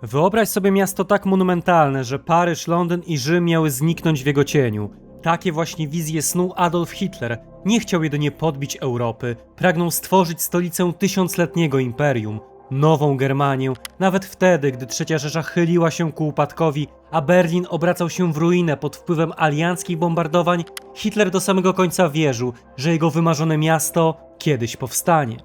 Wyobraź sobie miasto tak monumentalne, że Paryż, Londyn i Rzym miały zniknąć w jego cieniu. Takie właśnie wizje snuł Adolf Hitler. Nie chciał jedynie podbić Europy, pragnął stworzyć stolicę tysiącletniego imperium, nową Germanię, nawet wtedy, gdy III Rzesza chyliła się ku upadkowi, a Berlin obracał się w ruinę pod wpływem alianckich bombardowań. Hitler do samego końca wierzył, że jego wymarzone miasto kiedyś powstanie.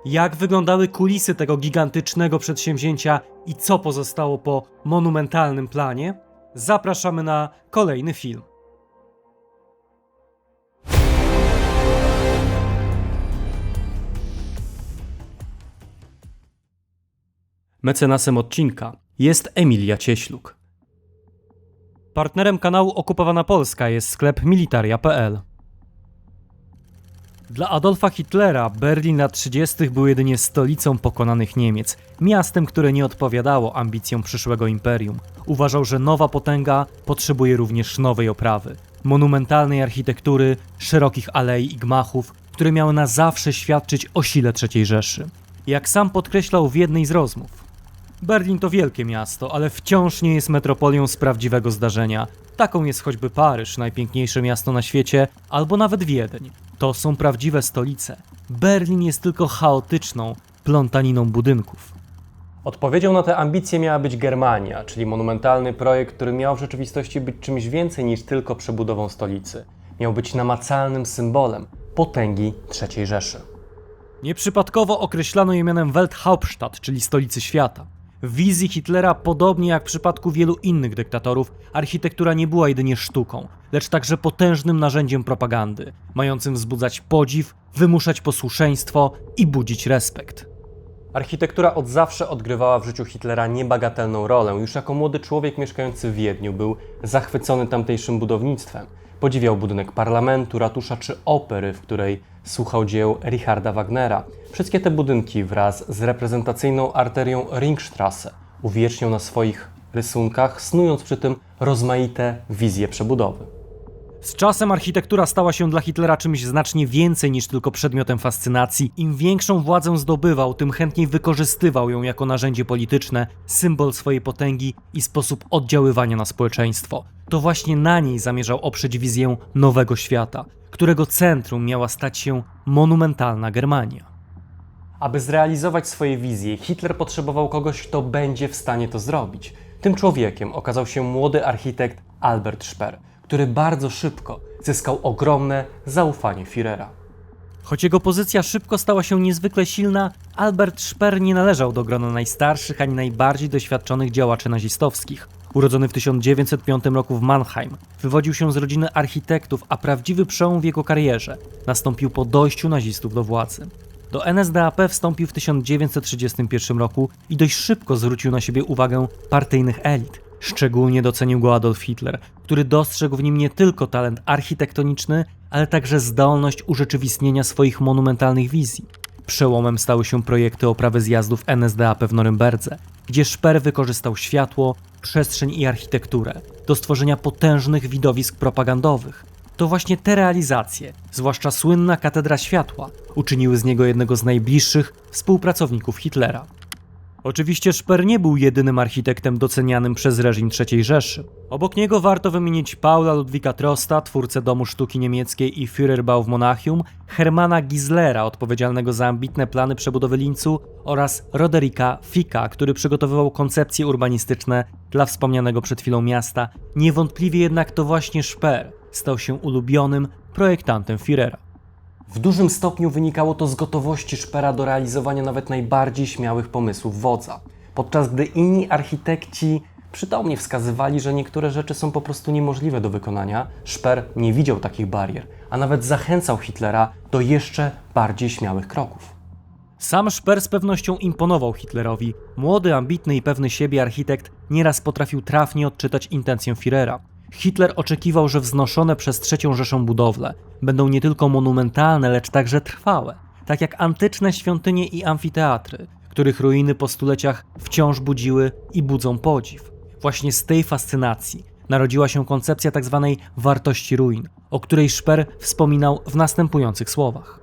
Jak wyglądały kulisy tego gigantycznego przedsięwzięcia i co pozostało po monumentalnym planie? Zapraszamy na kolejny film. Mecenasem odcinka jest Emilia Cieśluk. Partnerem kanału Okupowana Polska jest sklep militaria.pl. Dla Adolfa Hitlera Berlin lat 30. był jedynie stolicą pokonanych Niemiec, miastem, które nie odpowiadało ambicjom przyszłego imperium. Uważał, że nowa potęga potrzebuje również nowej oprawy, monumentalnej architektury, szerokich alei i gmachów, które miały na zawsze świadczyć o sile III Rzeszy. Jak sam podkreślał w jednej z rozmów, Berlin to wielkie miasto, ale wciąż nie jest metropolią z prawdziwego zdarzenia. Taką jest choćby Paryż, najpiękniejsze miasto na świecie, albo nawet Wiedeń. To są prawdziwe stolice. Berlin jest tylko chaotyczną plątaniną budynków. Odpowiedzią na te ambicje miała być Germania, czyli monumentalny projekt, który miał w rzeczywistości być czymś więcej niż tylko przebudową stolicy. Miał być namacalnym symbolem potęgi III Rzeszy. Nieprzypadkowo określano je mianem Welthauptstadt, czyli stolicy świata. W wizji Hitlera, podobnie jak w przypadku wielu innych dyktatorów, architektura nie była jedynie sztuką, lecz także potężnym narzędziem propagandy, mającym wzbudzać podziw, wymuszać posłuszeństwo i budzić respekt. Architektura od zawsze odgrywała w życiu Hitlera niebagatelną rolę. Już jako młody człowiek mieszkający w Wiedniu był zachwycony tamtejszym budownictwem. Podziwiał budynek parlamentu, ratusza czy opery, w której słuchał dzieł Richarda Wagnera. Wszystkie te budynki wraz z reprezentacyjną arterią Ringstrasse uwieczniał na swoich rysunkach, snując przy tym rozmaite wizje przebudowy. Z czasem architektura stała się dla Hitlera czymś znacznie więcej niż tylko przedmiotem fascynacji. Im większą władzę zdobywał, tym chętniej wykorzystywał ją jako narzędzie polityczne, symbol swojej potęgi i sposób oddziaływania na społeczeństwo. To właśnie na niej zamierzał oprzeć wizję nowego świata, którego centrum miała stać się monumentalna Germania. Aby zrealizować swoje wizje, Hitler potrzebował kogoś, kto będzie w stanie to zrobić. Tym człowiekiem okazał się młody architekt Albert Speer, który bardzo szybko zyskał ogromne zaufanie Führera. Choć jego pozycja szybko stała się niezwykle silna, Albert Speer nie należał do grona najstarszych ani najbardziej doświadczonych działaczy nazistowskich. Urodzony w 1905 roku w Mannheim, wywodził się z rodziny architektów, a prawdziwy przełom w jego karierze nastąpił po dojściu nazistów do władzy. Do NSDAP wstąpił w 1931 roku i dość szybko zwrócił na siebie uwagę partyjnych elit. Szczególnie docenił go Adolf Hitler, który dostrzegł w nim nie tylko talent architektoniczny, ale także zdolność urzeczywistnienia swoich monumentalnych wizji. Przełomem stały się projekty oprawy zjazdów NSDAP w Norymberdze, gdzie Speer wykorzystał światło, przestrzeń i architekturę do stworzenia potężnych widowisk propagandowych. To właśnie te realizacje, zwłaszcza słynna Katedra Światła, uczyniły z niego jednego z najbliższych współpracowników Hitlera. Oczywiście Speer nie był jedynym architektem docenianym przez reżim III Rzeszy. Obok niego warto wymienić Paula Ludwika Trosta, twórcę Domu Sztuki Niemieckiej i Führerbau w Monachium, Hermana Gislera, odpowiedzialnego za ambitne plany przebudowy Linzu, oraz Roderika Ficka, który przygotowywał koncepcje urbanistyczne dla wspomnianego przed chwilą miasta. Niewątpliwie jednak to właśnie Speer stał się ulubionym projektantem Führera. W dużym stopniu wynikało to z gotowości Speera do realizowania nawet najbardziej śmiałych pomysłów wodza. Podczas gdy inni architekci przytomnie wskazywali, że niektóre rzeczy są po prostu niemożliwe do wykonania, Speer nie widział takich barier, a nawet zachęcał Hitlera do jeszcze bardziej śmiałych kroków. Sam Speer z pewnością imponował Hitlerowi. Młody, ambitny i pewny siebie architekt nieraz potrafił trafnie odczytać intencję Führera. Hitler oczekiwał, że wznoszone przez III Rzeszę budowle będą nie tylko monumentalne, lecz także trwałe, tak jak antyczne świątynie i amfiteatry, których ruiny po stuleciach wciąż budziły i budzą podziw. Właśnie z tej fascynacji narodziła się koncepcja tzw. wartości ruin, o której Speer wspominał w następujących słowach.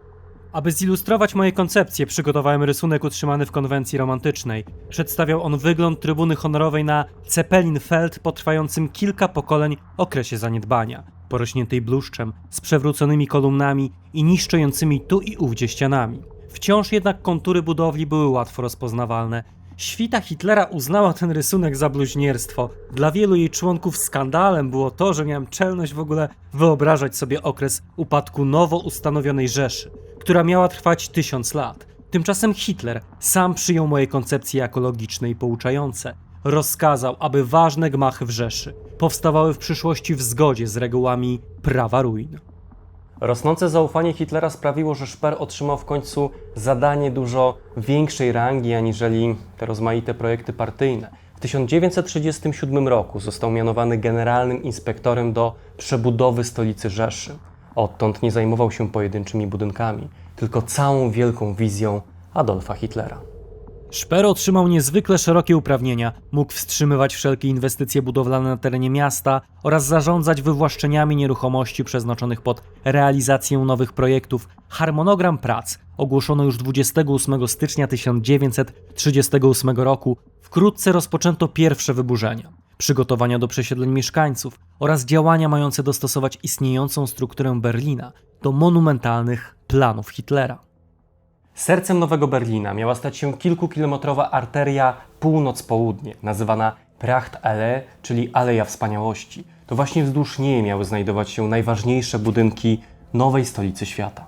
Aby zilustrować moje koncepcje, przygotowałem rysunek utrzymany w konwencji romantycznej. Przedstawiał on wygląd trybuny honorowej na Zeppelinfeld po trwającym kilka pokoleń okresie zaniedbania, porośniętej bluszczem, z przewróconymi kolumnami i niszczącymi tu i ówdzie ścianami. Wciąż jednak kontury budowli były łatwo rozpoznawalne. Świta Hitlera uznała ten rysunek za bluźnierstwo. Dla wielu jej członków skandalem było to, że miałem czelność w ogóle wyobrażać sobie okres upadku nowo ustanowionej Rzeszy, która miała trwać 1000 lat. Tymczasem Hitler sam przyjął moje koncepcje jako logiczne i pouczające. Rozkazał, aby ważne gmachy w Rzeszy powstawały w przyszłości w zgodzie z regułami prawa ruin. Rosnące zaufanie Hitlera sprawiło, że Speer otrzymał w końcu zadanie dużo większej rangi aniżeli te rozmaite projekty partyjne. W 1937 roku został mianowany generalnym inspektorem do przebudowy stolicy Rzeszy. Odtąd nie zajmował się pojedynczymi budynkami, tylko całą wielką wizją Adolfa Hitlera. Speer otrzymał niezwykle szerokie uprawnienia, mógł wstrzymywać wszelkie inwestycje budowlane na terenie miasta oraz zarządzać wywłaszczeniami nieruchomości przeznaczonych pod realizację nowych projektów. Harmonogram prac ogłoszono już 28 stycznia 1938 roku. Wkrótce rozpoczęto pierwsze wyburzenia, przygotowania do przesiedleń mieszkańców oraz działania mające dostosować istniejącą strukturę Berlina do monumentalnych planów Hitlera. Sercem Nowego Berlina miała stać się kilkukilometrowa arteria północ-południe, nazywana Prachtallee, czyli Aleja Wspaniałości. To właśnie wzdłuż niej miały znajdować się najważniejsze budynki nowej stolicy świata.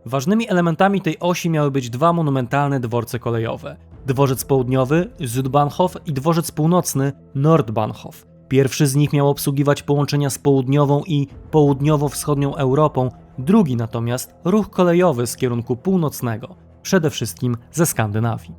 Ważnymi elementami tej osi miały być dwa monumentalne dworce kolejowe. Dworzec południowy, Südbahnhof, i dworzec północny, Nordbahnhof. Pierwszy z nich miał obsługiwać połączenia z południową i południowo-wschodnią Europą, drugi natomiast ruch kolejowy z kierunku północnego, przede wszystkim ze Skandynawii.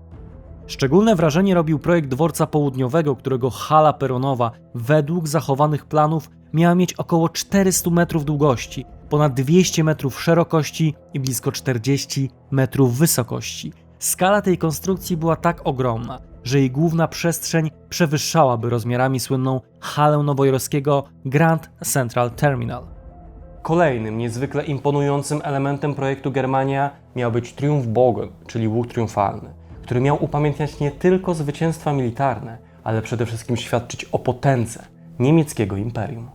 Szczególne wrażenie robił projekt dworca południowego, którego hala peronowa według zachowanych planów miała mieć około 400 metrów długości, ponad 200 metrów szerokości i blisko 40 metrów wysokości. Skala tej konstrukcji była tak ogromna, że jej główna przestrzeń przewyższałaby rozmiarami słynną halę nowojorskiego Grand Central Terminal. Kolejnym niezwykle imponującym elementem projektu Germania miał być Triumphbogen, czyli łuk triumfalny, który miał upamiętniać nie tylko zwycięstwa militarne, ale przede wszystkim świadczyć o potędze niemieckiego imperium.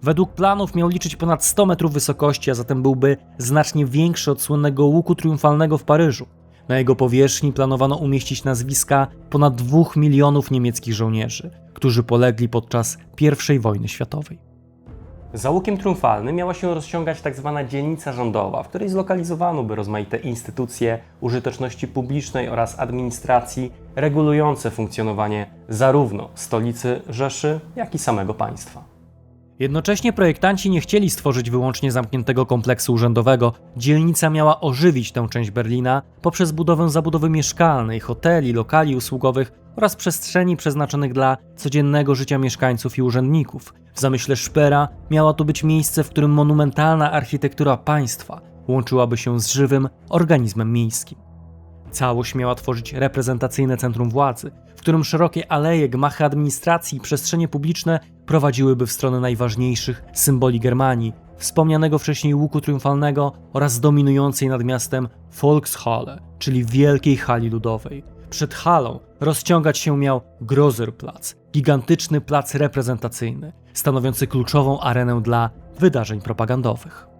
Według planów miał liczyć ponad 100 metrów wysokości, a zatem byłby znacznie większy od słynnego łuku triumfalnego w Paryżu. Na jego powierzchni planowano umieścić nazwiska ponad 2 milionów niemieckich żołnierzy, którzy polegli podczas I wojny światowej. Za łukiem triumfalnym miała się rozciągać tzw. dzielnica rządowa, w której zlokalizowano by rozmaite instytucje użyteczności publicznej oraz administracji regulujące funkcjonowanie zarówno stolicy Rzeszy, jak i samego państwa. Jednocześnie projektanci nie chcieli stworzyć wyłącznie zamkniętego kompleksu urzędowego. Dzielnica miała ożywić tę część Berlina poprzez budowę zabudowy mieszkalnej, hoteli, lokali usługowych oraz przestrzeni przeznaczonych dla codziennego życia mieszkańców i urzędników. W zamyśle Speera miało to być miejsce, w którym monumentalna architektura państwa łączyłaby się z żywym organizmem miejskim. Całość miała tworzyć reprezentacyjne centrum władzy, w którym szerokie aleje, gmachy administracji i przestrzenie publiczne prowadziłyby w stronę najważniejszych symboli Germanii, wspomnianego wcześniej łuku triumfalnego oraz dominującej nad miastem Volkshalle, czyli Wielkiej Hali Ludowej. Przed halą rozciągać się miał Großerplatz, gigantyczny plac reprezentacyjny, stanowiący kluczową arenę dla wydarzeń propagandowych.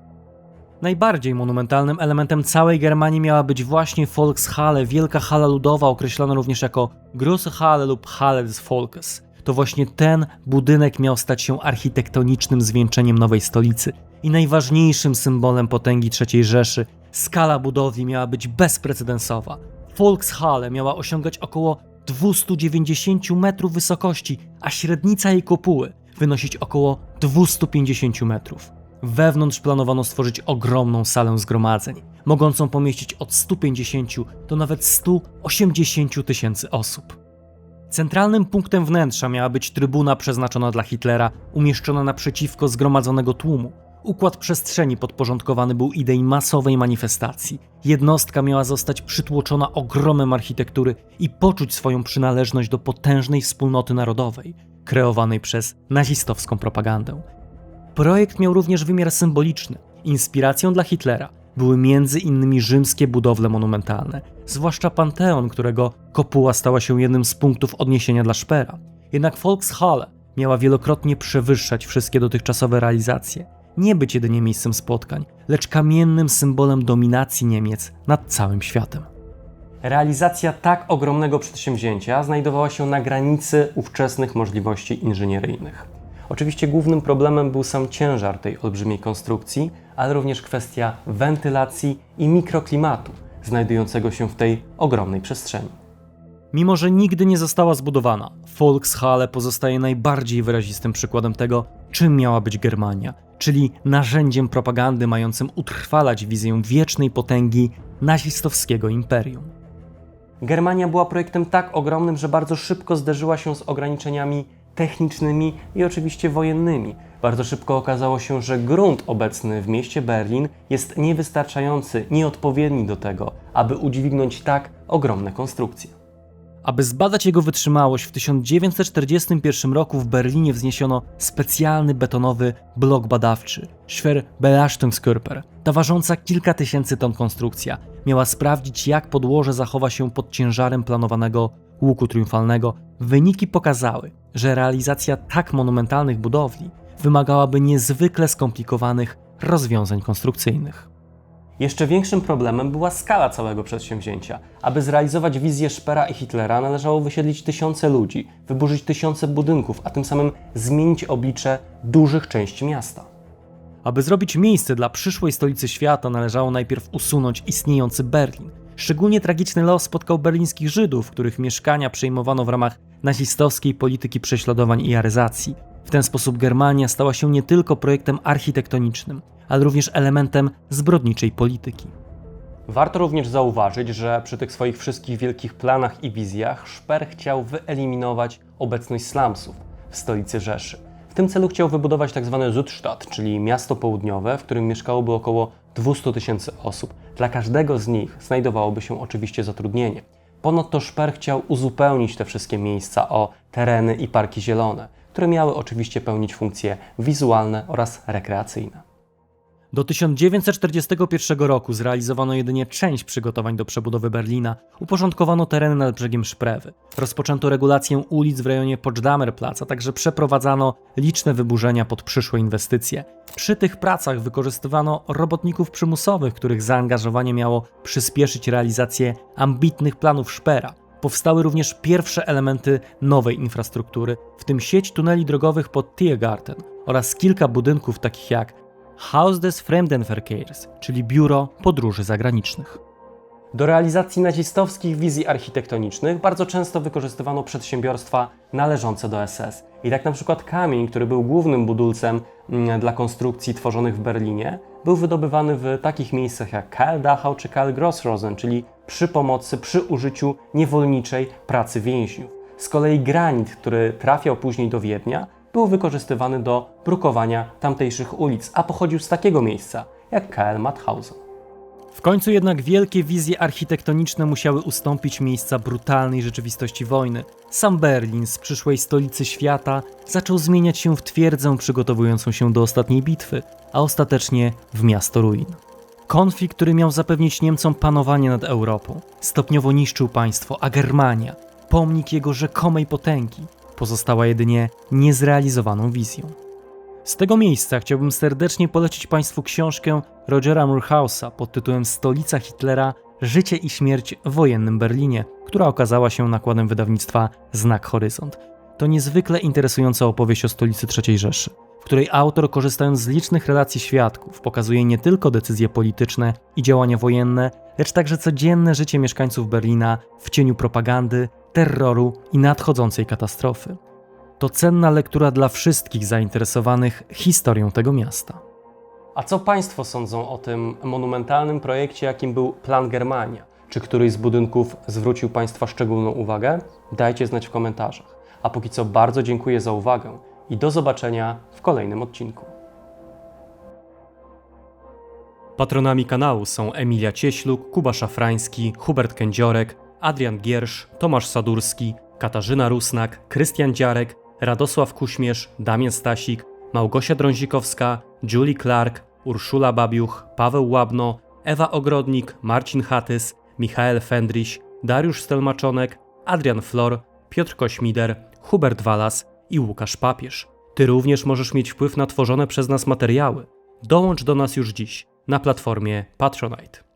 Najbardziej monumentalnym elementem całej Germanii miała być właśnie Volkshalle, Wielka Hala Ludowa, określana również jako Große Halle lub Halle des Volkes. To właśnie ten budynek miał stać się architektonicznym zwieńczeniem nowej stolicy i najważniejszym symbolem potęgi III Rzeszy. Skala budowli miała być bezprecedensowa. Volkshalle miała osiągać około 290 metrów wysokości, a średnica jej kopuły wynosić około 250 metrów. Wewnątrz planowano stworzyć ogromną salę zgromadzeń, mogącą pomieścić od 150 do nawet 180 tysięcy osób. Centralnym punktem wnętrza miała być trybuna przeznaczona dla Hitlera, umieszczona naprzeciwko zgromadzonego tłumu. Układ przestrzeni podporządkowany był idei masowej manifestacji. Jednostka miała zostać przytłoczona ogromem architektury i poczuć swoją przynależność do potężnej wspólnoty narodowej, kreowanej przez nazistowską propagandę. Projekt miał również wymiar symboliczny. Inspiracją dla Hitlera były między innymi rzymskie budowle monumentalne, zwłaszcza Panteon, którego kopuła stała się jednym z punktów odniesienia dla Speera. Jednak Volkshalle miała wielokrotnie przewyższać wszystkie dotychczasowe realizacje, nie być jedynie miejscem spotkań, lecz kamiennym symbolem dominacji Niemiec nad całym światem. Realizacja tak ogromnego przedsięwzięcia znajdowała się na granicy ówczesnych możliwości inżynieryjnych. Oczywiście głównym problemem był sam ciężar tej olbrzymiej konstrukcji, ale również kwestia wentylacji i mikroklimatu znajdującego się w tej ogromnej przestrzeni. Mimo że nigdy nie została zbudowana, Volkshalle pozostaje najbardziej wyrazistym przykładem tego, czym miała być Germania, czyli narzędziem propagandy mającym utrwalać wizję wiecznej potęgi nazistowskiego imperium. Germania była projektem tak ogromnym, że bardzo szybko zderzyła się z ograniczeniami technicznymi i oczywiście wojennymi. Bardzo szybko okazało się, że grunt obecny w mieście Berlin jest niewystarczający, nieodpowiedni do tego, aby udźwignąć tak ogromne konstrukcje. Aby zbadać jego wytrzymałość, w 1941 roku w Berlinie wzniesiono specjalny betonowy blok badawczy, Schwerbelastungskörper. Ta ważąca kilka tysięcy ton konstrukcja miała sprawdzić, jak podłoże zachowa się pod ciężarem planowanego łuku triumfalnego. Wyniki pokazały, że realizacja tak monumentalnych budowli wymagałaby niezwykle skomplikowanych rozwiązań konstrukcyjnych. Jeszcze większym problemem była skala całego przedsięwzięcia. Aby zrealizować wizję Speera i Hitlera, należało wysiedlić tysiące ludzi, wyburzyć tysiące budynków, a tym samym zmienić oblicze dużych części miasta. Aby zrobić miejsce dla przyszłej stolicy świata, należało najpierw usunąć istniejący Berlin. Szczególnie tragiczny los spotkał berlińskich Żydów, których mieszkania przejmowano w ramach nazistowskiej polityki prześladowań i aryzacji. W ten sposób Germania stała się nie tylko projektem architektonicznym, ale również elementem zbrodniczej polityki. Warto również zauważyć, że przy tych swoich wszystkich wielkich planach i wizjach Speer chciał wyeliminować obecność slumsów w stolicy Rzeszy. W tym celu chciał wybudować tzw. Südstadt, czyli miasto południowe, w którym mieszkałoby około 200 tysięcy osób. Dla każdego z nich znajdowałoby się oczywiście zatrudnienie. Ponadto Speer chciał uzupełnić te wszystkie miejsca o tereny i parki zielone, które miały oczywiście pełnić funkcje wizualne oraz rekreacyjne. Do 1941 roku zrealizowano jedynie część przygotowań do przebudowy Berlina, uporządkowano tereny nad brzegiem Szprewy, rozpoczęto regulację ulic w rejonie Potsdamerplatz, a także przeprowadzano liczne wyburzenia pod przyszłe inwestycje. Przy tych pracach wykorzystywano robotników przymusowych, których zaangażowanie miało przyspieszyć realizację ambitnych planów Speera. Powstały również pierwsze elementy nowej infrastruktury, w tym sieć tuneli drogowych pod Tiergarten oraz kilka budynków takich jak Haus des Fremdenverkehrs, czyli Biuro Podróży Zagranicznych. Do realizacji nazistowskich wizji architektonicznych bardzo często wykorzystywano przedsiębiorstwa należące do SS. I tak na przykład kamień, który był głównym budulcem dla konstrukcji tworzonych w Berlinie, był wydobywany w takich miejscach jak Karl Dachau czy Karl Grossrosen, czyli przy użyciu niewolniczej pracy więźniów. Z kolei granit, który trafiał później do Wiednia, był wykorzystywany do brukowania tamtejszych ulic, a pochodził z takiego miejsca jak KL Mauthausen. W końcu jednak wielkie wizje architektoniczne musiały ustąpić miejsca brutalnej rzeczywistości wojny. Sam Berlin z przyszłej stolicy świata zaczął zmieniać się w twierdzę przygotowującą się do ostatniej bitwy, a ostatecznie w miasto ruin. Konflikt, który miał zapewnić Niemcom panowanie nad Europą, stopniowo niszczył państwo, a Germania, pomnik jego rzekomej potęgi, pozostała jedynie niezrealizowaną wizją. Z tego miejsca chciałbym serdecznie polecić Państwu książkę Rogera Murhausa pod tytułem Stolica Hitlera – Życie i śmierć w wojennym Berlinie, która okazała się nakładem wydawnictwa Znak Horyzont. To niezwykle interesująca opowieść o stolicy III Rzeszy, w której autor, korzystając z licznych relacji świadków, pokazuje nie tylko decyzje polityczne i działania wojenne, lecz także codzienne życie mieszkańców Berlina w cieniu propagandy, terroru i nadchodzącej katastrofy. To cenna lektura dla wszystkich zainteresowanych historią tego miasta. A co Państwo sądzą o tym monumentalnym projekcie, jakim był Plan Germania? Czy któryś z budynków zwrócił Państwa szczególną uwagę? Dajcie znać w komentarzach. A póki co bardzo dziękuję za uwagę i do zobaczenia w kolejnym odcinku. Patronami kanału są Emilia Cieśluk, Kuba Szafrański, Hubert Kędziorek, Adrian Giersz, Tomasz Sadurski, Katarzyna Rusnak, Krystian Dziarek, Radosław Kuśmierz, Damian Stasik, Małgosia Drązikowska, Julie Clark, Urszula Babiuch, Paweł Łabno, Ewa Ogrodnik, Marcin Chatys, Michael Fendryś, Dariusz Stelmaczonek, Adrian Flor, Piotr Kośmider, Hubert Walas i Łukasz Papież. Ty również możesz mieć wpływ na tworzone przez nas materiały. Dołącz do nas już dziś na platformie Patronite.